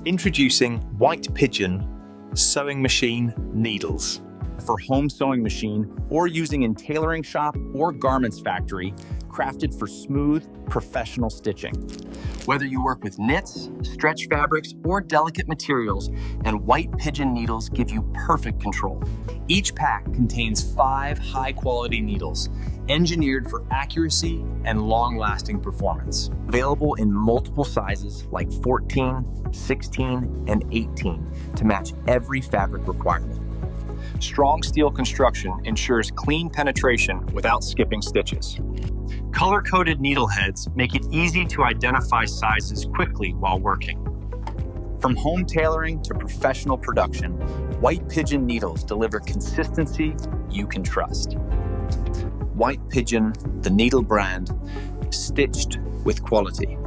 Introducing White Pigeon Sewing Machine Needles. For home sewing machine or using in tailoring shop or garments factory, crafted for smooth, professional stitching. Whether you work with knits, stretch fabrics, or delicate materials, and White Pigeon needles give you perfect control. Each pack contains 5 high-quality needles, engineered for accuracy and long-lasting performance. Available in multiple sizes like 14, 16, and 18 to match every fabric requirement. Strong steel construction ensures clean penetration without skipping stitches. Color-coded needle heads make it easy to identify sizes quickly while working. From home tailoring to professional production, White Pigeon needles deliver consistency you can trust. White Pigeon, the needle brand, stitched with quality.